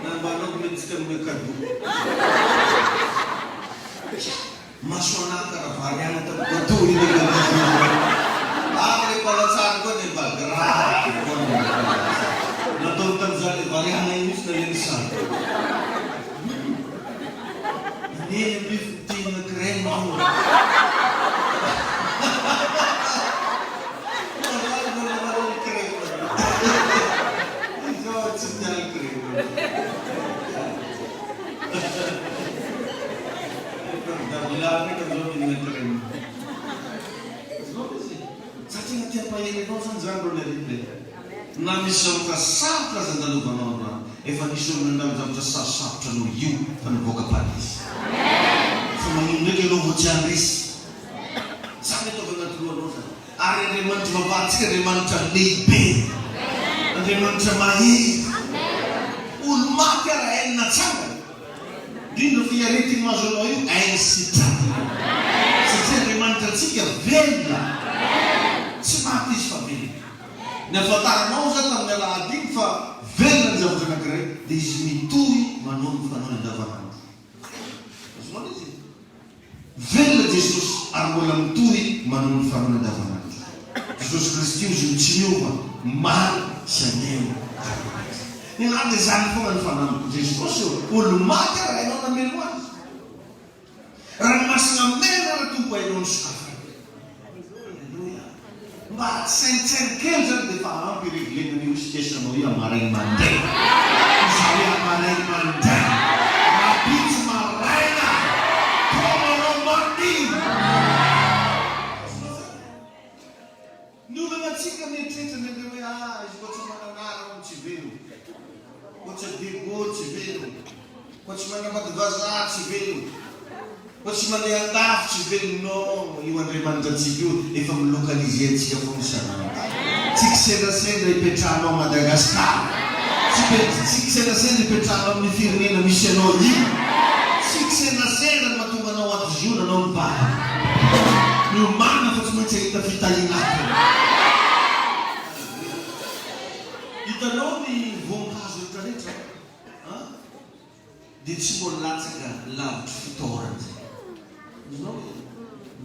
Nambanao metsika amin'ny kado. Maso anahy karaha variana tamin'ny bateau iny ary palatsary koa ny bagrave koa natao tamin'izany variana iny misy naleny sary. Neny ambifitina crème ao. Izao tsy miala crème. Davilana ka zao minana crème. Satria natiam-pahely anao zany zany rô lehibe. Na misy zavatra sarotra aza andalovanao rano. Efa nisy olona andalo zavatra sarosarotra anao io fa nivoaka parisy. Fa magnino ndraiky ianao vao tsy andresy. Zany ataovy anaty lohanao zany. Ary Andriamanitra vavantsika Andriamanitra lehibe. Andriamanitra mahery. Olo maty ara hainy natsangana. Indrindra fiaretiny mahazo anao io hainy sitrany. Satria Andriamanitra antsika velona. Tsy maty izy fa velona. Ny ahafantaranao zany tamin'ny alahady iny fa velona ny zavatra anankiray dia izy mitohy manao ny fanao ny andavanandro. Azonao izy. Velona Jesosy ary mbola mitohy manao ny fanao ny andavanandro. Jesosy Kristy izy tsy miova maro sy aneo. Ny anaty zany foana ny fanamiko Jesosy olo maty raha hainao namelo azy. Raha masina mena raha tompo hainao ny sokafa. Mba saintsainy kely zany dia fa ampy reglena ny situation-nao io amarainy mandeha. Izaho hoe amarainy mandeha. Mabitsy maraina. Tomanao mandihy. Ny olona antsika mieritreritra ny hoe izy koa tsy mananara tsy velo. Koa tsy adego tsy velo. Koa tsy manamady vazaha tsy velo. Koa tsy mandeha andafo tsy velonao. Io Andriamanitra antsika io efa milokalize antsika foana isanandro. Tsy kisenasena ipetrahanao a Madagasikara. Tsy kisenasena ipetrahanao amin'ny firenena misy anao io. Tsy kisenasena no mahatonga anao adizona anao mibahana. Miomana fa tsy maintsy ahita fitalianako. Hitanao ny voninkazo rehetrarehetra dia tsy mbola latsaka lavitra fitoerana zay. Hitanao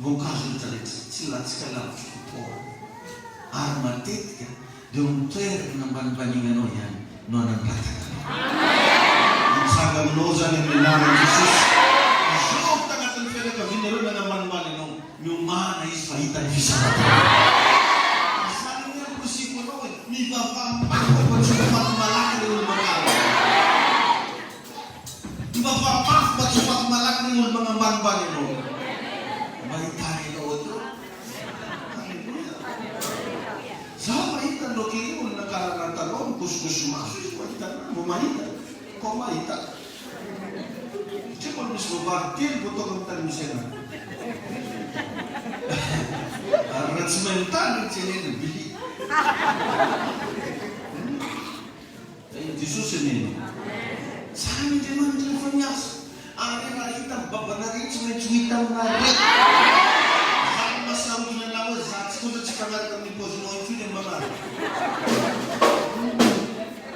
voninkazo rehetrarehetra tsy latsaka lavitra fitoerana. Ary matetika dia mitoerana ambanimbanignanao ihany no anambrataka anao. Mitsanga aminao zany amin'ny anaran'i Jesosy. Bisarata. Sabi niya po si Kuno, may papampak ko siya malaki ng mga ipapapak ba siya malaki ng mga manbang ino. Balik tayo na otro. Sama ita lo kayo nagkakatalon, kuskus masus, bumahita, kumahita. Siya mismo baktil, buto ng talusin na. Ratsmental, siya nila, bili. Ay, Jesus ini. Sa amin din ang telefonyas. Ang nakita, babanarin sa may tweetang na rin. Saan masaw yun na lawas, sa kulit sa kangal kami po, no, ito yung mga.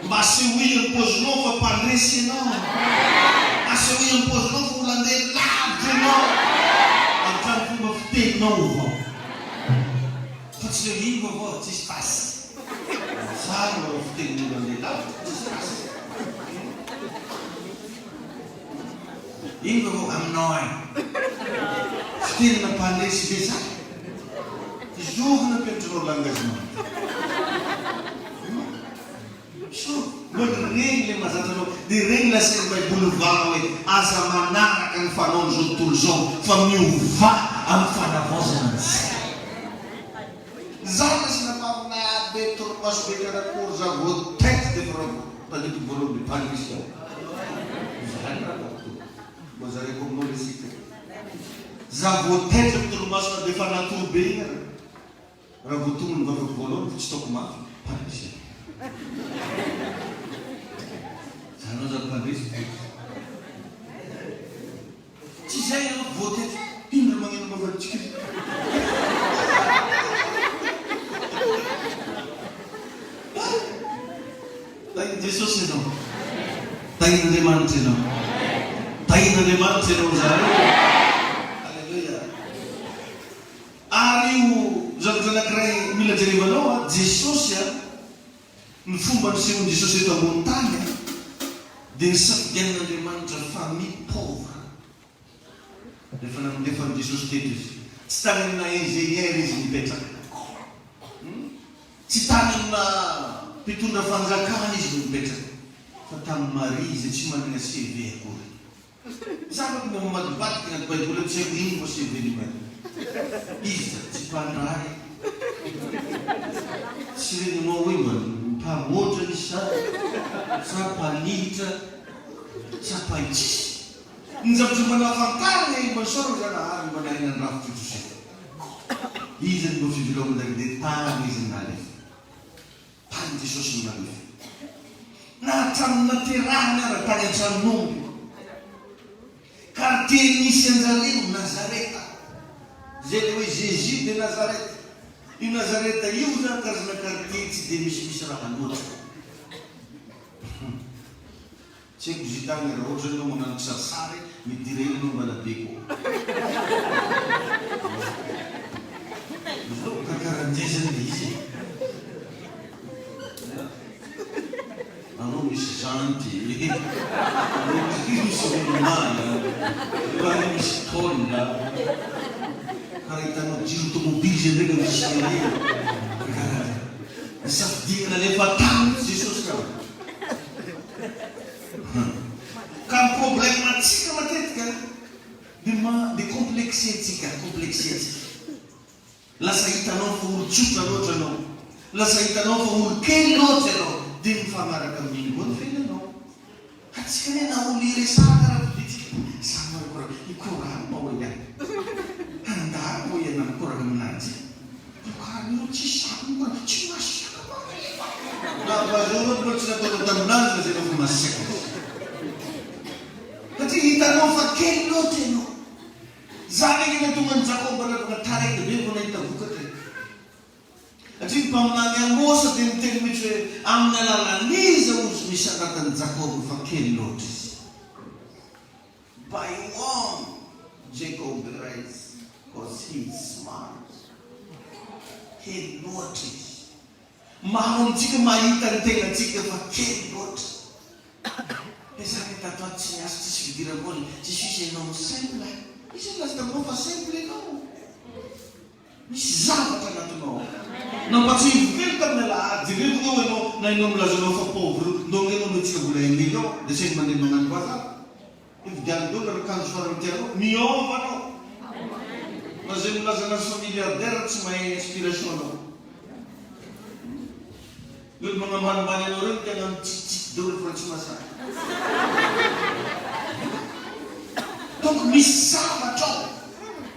Masiwi yung pozno, papanrisi no. Masiwi yung pozno, fulande, love, no. Ang tanong mo, take no. Faccio vivo, ci spassi. Sanno, take no, ci spassi. Io am noi. Stil na panrisi bisa. Giovane pentru l'engagement. So, non regle mas atano di regla sempre bulvano e asa manana kan fanon juntul zon famiu va am fana vozans. Zakas na pa na betor pas bekara kurza go text de from tadi tu bolo di panisio. Zahra tu. Bozare ko no resite. Za go text tu mas na de fana tu beer. Rabutum no bolo stok ma panisio. Sanno da Paris. Ci sei un voto in un momento per farci. Dai Gesù se no. Dai non demante no. Dai non demante no sai. Alleluia. Ariu zona crai mila derivano Gesù sia no fomba ny sehoan'i Jesosy eto ambony tany dia ny safidian'Andriamanitra famille pauvre. Rehefa namindefan'i Jesosy teto izy. Tsy tany amina ingénieur izy mipetraka. Tsy tany amina mpitondra fanjakana izy mipetraka. Fa tamin'ny Maria izy tsy manana CV akory. Zavatra no mamadivadika anaty Baiboly tsy haiko ino mo CV-ny Maria. Izy tsy mpandray. Tsy reninao hoe mpamotra izy sa mpanitra sa mpaitsisy. Ny zavatra manao afantarana masoro zanahary manahina ny rafitra Joseph. Izy no fivelomana dia tany izy nalefa. Tany Jesosy nalefa. Na hatramin'ny naterahana ara tany an-tranon'omby. Quartier misy anjareo Nazareta. Zay le hoe Jésus de Nazareta. Io Nazareta io zany karazana quartier tsy dia misy raha loatra. Tsy haiko izy tany raha ohatra ianao manano sarisary midireny no malabeko. Karahan'izay zany izy. Anao misy janty, anao misy milomana, anao misy tôna. Karaha hitanao jiro tomobily zay ndraika misy an'io. Nisafidiana lefa tany Jesosy ka. Ka ny problème atsika matetika dia complexentsika. Lasa hitanao fa olo tsotra loatra anao. Lasa hitanao fa olo kely loatra anao. Dia mifamaraka amin'iny koa ny fiainanao. Atsika ne na olo iresaka raha politika. Samary koraka ikorana moa ihany. Handara moa ihany mikoraka aminazy. Korana tsy sakony koraka tsy masiaka moa. Na bazoro koa tsy natao taminazy zay rehefa masiaka. Satria hitanao fa kely loatra ianao. Zany ina tonga ny Jakoba nataraina be vao nahita vokatra. Satria ny mpaminany Amosa dia miteny mihitsy hoe amin'ny alalan'iza ozy misy anatin'ny Jakoba fa kely loatra izy. By one Jacob rise because he is smart. Kely loatra izy. Maro antsika mahita ny tenantsika fa kely loatra. Pesaka tato ato tsy niasa tsisy fidiram-bola, tsisy misy ianao simple. Izy lasta mo fa simple ianao. Misy zavatra anatinao. Nampatsivelika amin'ny alahady, ireto ao ianao na ianao milazanao fa pauvre, ndao ianao metsika vola embely ao, dia sainy mandeha magnano koa za. Ividian'olo rakanjo farany tianao, miova anao. Ma zay milaza anazy fa milliardaire tsy mahay inspiration anao. Olo magnambanimbany anao reo tena mitsitsitsy daholo fa tsy mahasahy. Donc misy zavatra ao.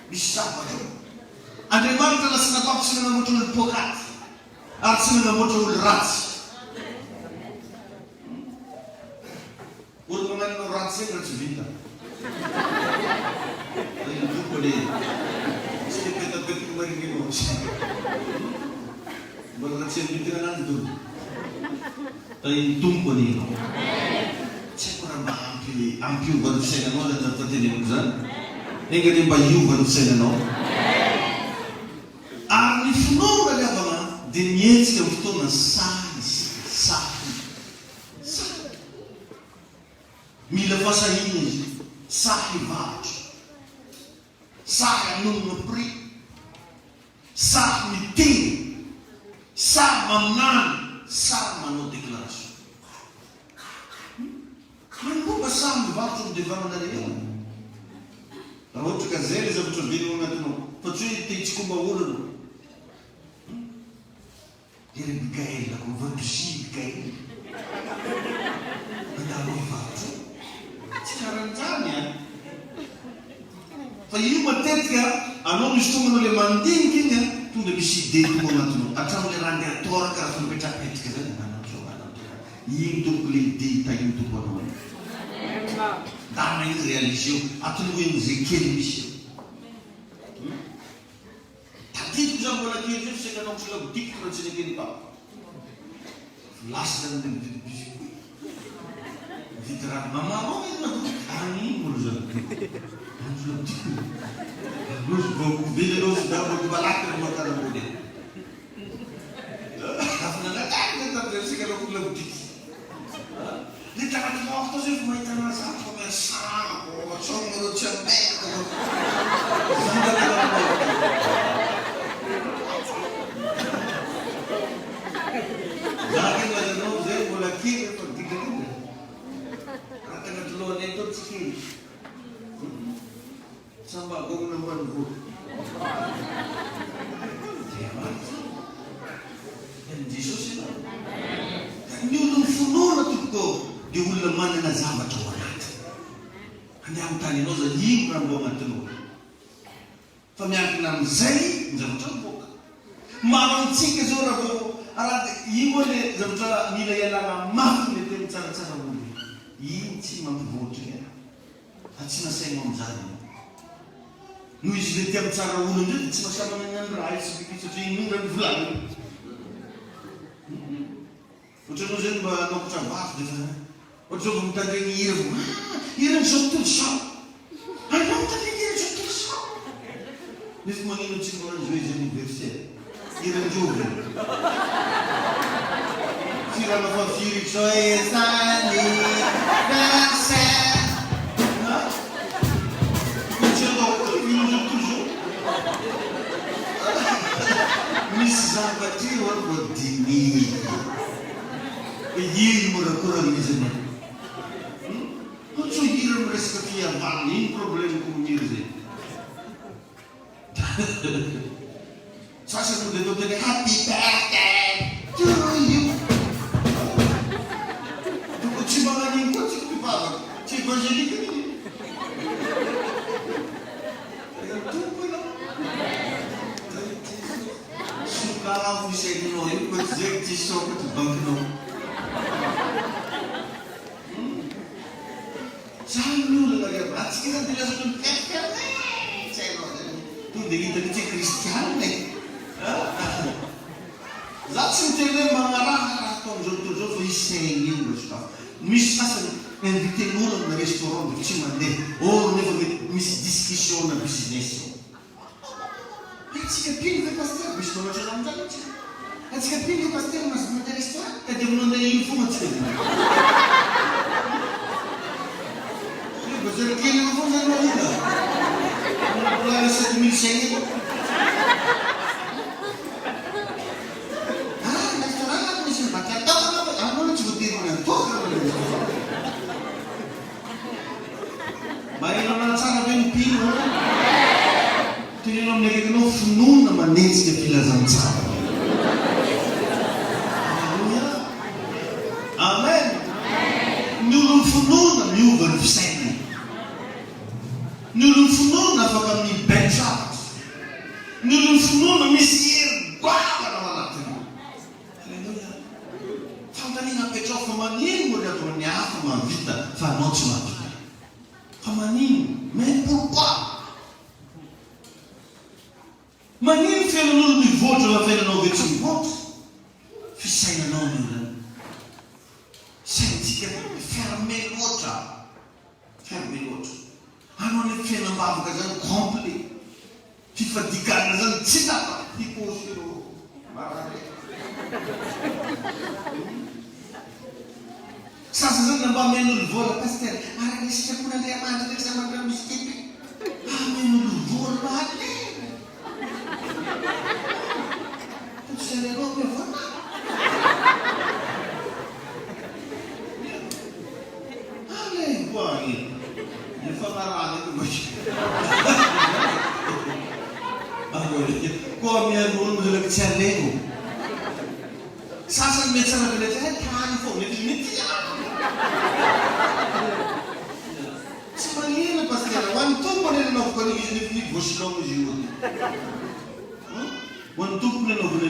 Misy zavatra ao. Andriamanitra lasa nataoko tsy nanamboatra olo pokaty ary tsy nanamboatra olo ratsy. Olo magnano ratsy zegny raha tsy vita. Iloko le tsy pepetapetaka maringinao. Mbola ratsy vitana ananjy dolo. Iny tompo an'ino. Tsy haiko raha mba ampiovany fisainanao zany zafateneniko zany. Engany mba hiovany fisainanao. Ary ny finoana lavana dia mihetsika amin'ny fotoana sahy. Mila fasahina izy. Sahy varotro. Sahy hanomana prix. Sahy miteny. Sahy maminany. Sahy manao déclaration. Manomba sahy mivarotro amin'ny devanana rehetra. Raha ohatra ka zay le zavatra velona anatinao. Fa tsy hoe te-hitsikomba olona. Ere Mikael, ako vandosi Mikael. Mandalo mivarotro. Tsy karan'izany a. Fa io matetika anao misy tonga le mandinika iny a, tonga misy idée tonga anatinao. Hatramin'le raha andeha atao raha karaha fa mipetrapetraka zany manao iny tompo le idée hitahiny tompo anao. Dana iny réalisé io, atongoiny zay kely misy io. Tadidiko zany mbola kely zay fisainanao tsy labodiko raha tsy nekeny papa. Lasa zany le mividy biscuit. Mividy raha mamanao iny agny iny molo zany. Tsy labodiko. Loso vao vily anao sy dabo ny malaky ny makaramody. Afa nangatany ny tapiresika anao ko labodiko. Le tagnatinao ako zay fa mahita anazy ato commerçant, tsongolo tsy ambeka. Zaka iny lazanao zay mbola kely fa dikalina. Raha tagnaty lohany eto tsy kely. Samba gomina mbanivolo. Jesosy ianao. Ny olona finoana tompoko dia olona manana zavatra ao anatiny. Andeha amin'ny tany ianao zany ino raha mbo agnatinao. Fa miankina amin'izay ny zavatra miboaka. Maro amintsika zao raha vao araha ino le zavatra mila ialana mafy le teny tsaratsara olo. Iny tsy mampivoatra iny. Fa tsy nasainao amin'izany. Noho izy le tia mitsara olo indray dia tsy mahasahy magnano raha izy bikitsy satria ino raha mivolaniny. Ohatranao zany mba naokotra vavy dia ohatranao vao mitandregny hira vao hira n'izao tontolo izao. Anao mitandregny hira n'izao tontolo izao. Nefa magnino antsika manao zao izy anniversaire. Hira an-jovy. Firana fa firy joyeux anniversaire. Misy zavatra io ary vao dinihina. Ino morakoran'izany. Ohatry hoe hira miresaka fihavanana, ino problemiko mihira zay. Sasany mo dia atao tena happy birthday to you. Toko tsy magnan'iny koa tsika mpivavaka, tsy évangélika iny. Tompo ianao. Sokalavo isainao io, fa tsy zay tsy soko ty bankinao. Zany ny olona rehetra. Atsika zany dia lazana mifefy tsy hainao zany. Tonga dia hitany tsy kristianina e. Za tsy miteny hoe magnaraha atao amin'izao tontolo izao fa isaigny io mba sakafo. Misy sasany inviten'olo amina restaurant dia tsy mandeha. Nefa misy discussion na business io. Atsika piny ve paster misy manatra amin'izany atsika. Atsika piny ve paster masy mandeha restaurant ka dia mandeha ino fogna atsika dia. Bazar kely io foana zany mahita. Plana 7 500. filazantsara. Halleluja. Amen. Ny olon'ny finoana miova ny fisainany. Ny olon'ny finoana afaka mibendrafitra. Ny olon'ny finoana misy herim-bavana ao anatiny. Halleluja. Fantaniana petrao fa manino moa ry atao ny hafa mahavita fa anao tsy mahavita. Fa manino? Mais pourquoi? Manino fiainan'olo mivoatra fa fiainanao ve tsy mivoatra? Fisainanao ny olona. Saintsika fermé loatra. Fermé loatra. Anao ny fiainam-bavaka zany complet. Fifadikana zany tsy tapaka. Hiposiro marare. Sasa zany mba men'olo vola pasteur. Araka ny sitrapon'Andriamanitra ny samandra misy tipe. Men'olo vola mahale. Tutto le cose fanno. Lei guardi, ne fa parlare come come hanno delle cellego. Sasa mi sembra che le celle cani fuori di mettiamo. Si fa niente pastere, quando tu pone no con i di vostro giù. Quando tu pone no con i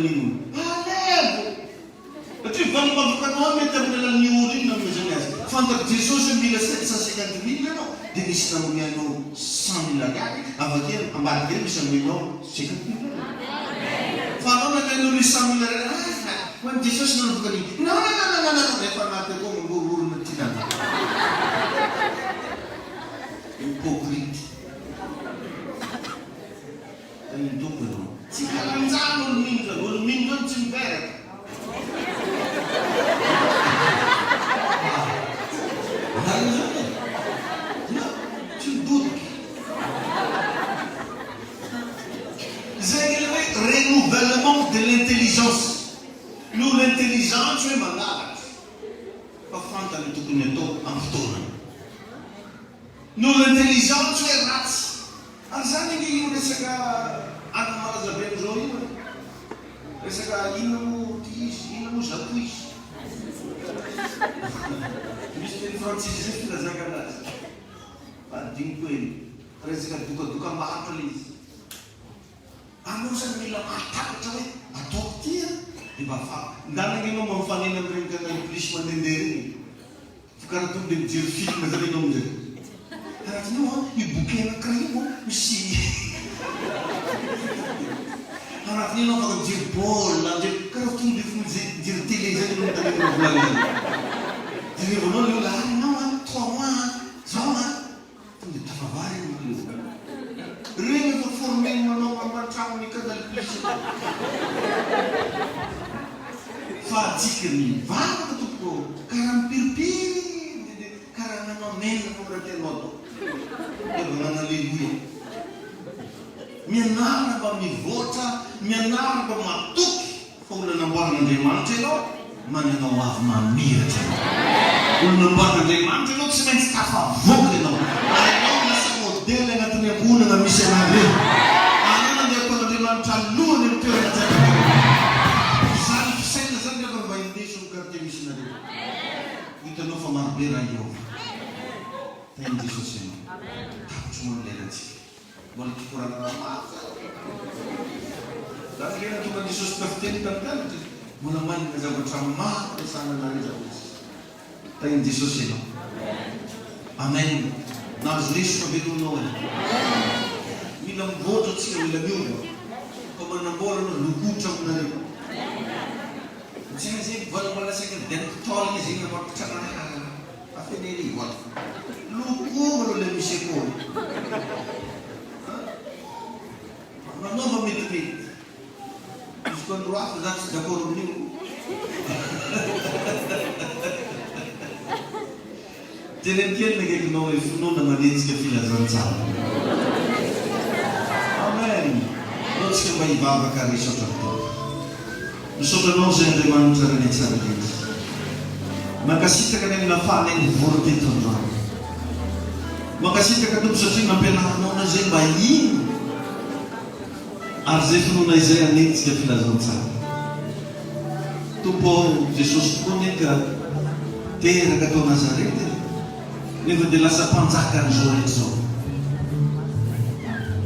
Perché vanno a mettere nella New non bisogna. Quando Gesù si 1750.000 no, devi stare hanno 100.000 ragazzi, a vedere, a battere bisogna 50.000. Fanno nemmeno 100.000 ragazzi. Quando Gesù non fa così. No, ne parlate come un burro mettinato. Ipocriti. E il dubbio. Si calanzano il mingo non si impera. C'est le renouvellement de l'intelligence. Nous, l'intelligence, c'est malade. Pas fanta le tukuneto amftona. Nous, l'intelligence, c'est race. Alzani qui vous laisse qu'à animals de benjoï. Laisse qu'à inu j'appuie. Mister Francis, c'est la zagalas. Pas d'inquiétude. Presque tout comme Martelis. Ano sa nila attack tayo atoktia di ba fa ndana ngi mo fani na bring ka na police man dinderi fukara tum de jir film na dali nom de ara tino ibuke na kray mo si ara tino ka jir bol na de kara tum de film jir tele jir nom dali nom bla jir bono lo la no 3 mois zona tum de tafavari mo Ringo to forming mo tramo ni kada police. Fatikani, vanga to ko, karang pirpir, karang ano men ko rete moto. Ego na haleluya. Mianara ba mi vota, mianara ba matuk, fula na buwan ng mantelo, manana wa ma mirte. Una buwan ng mantelo semen stafa vogno. Ay no na sa modelo na tunekuna na missionary. Talun in Pura. Salve sempre sempre con validation carte missionario. Ito no fa marbera io. Thank you so much. Amen. Cuma lelaki. Boleh kurang ramah. Dan kita cuma disuspectin tentang munaman kita bersama bersama lagi jauh. Thank you so much. Amen. Nós lixo bedo no. Milam voto se milam como namoro no lukucham na rin. Kasi wala sa dental kasi na magtsaka na afinili wala. Luku mo lang siya ko. Ano ba mitri? Iskon ruas that's the core new. Tinentiel na kaya no ifuno na manins ka filazanza. Amen. Nós que vai baba kari sotato. Sobre nós é de manter nessa vida. Makasita ka na nafale ni vorte tondo. Makasita ka dum sa sin na pena no na zen bayin. Ary zay finoana izay anentsika filazantsara. Tompo Jesosy tokoa neka teraka tao Nazareta nefa dia lasa mpanjaka ny zao rehetra zao.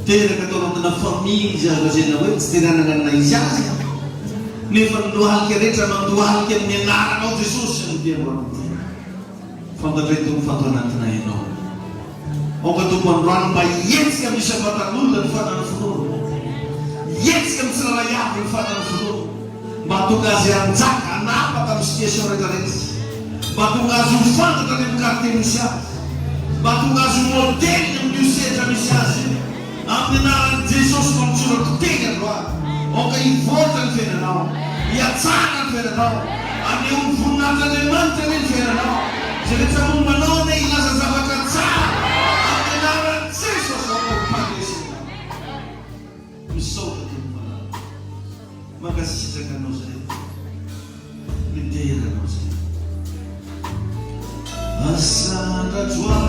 Teraka tao anatina famille izy azazena hoe tsy teranana izy azy nefa nidohalika rehetra mandohalika amin'ny anaranao Jesosy ny dianao amity. Fantatreto mifato anatina ianao. Aoka tompo androany mba hietsika misafatan'olona ny fanany finoana. Hietsika mitsiralay avy ny fanany finoana. Mba tonga azy anjaka anapaka amin'ny situation rehetrarehetra. Mba tonga azy ho fantatra ny quartier misy azy. Mba tonga azy ho modely amin'ny setra misy azy. Amin'ny anaran'i Jesosy mampisorako teny androany. Aoka hivoatra ny fiainanao. Hiatsara ny fiainanao. Aneho ny voninahitran'Andriamanitra ny fiainanao. Zay rehetra mombanao ne ilaza zavatra tsara. Amin'ny anaran'i Jesosy aoka mpandresina. Misaotra tomponao. Mankasitraka anao zay. Miteranao zay. Asandratroa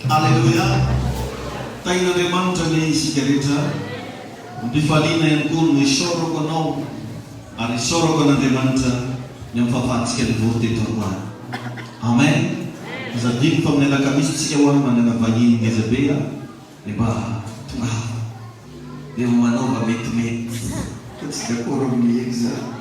Haleluya. Taina Andriamanitra ny isika rehetra. Mpifaliana ihany koa no isorako anao ary isorako an'Andriamanitra ny ampahafantsika ny vory teto androany. Amen. Zadiny fa amin'ny alakamisy tsika ho any manana vahiny ngeza be dia mba tonga dia manao mba metimety. Tsy d'accord amin'ny examen.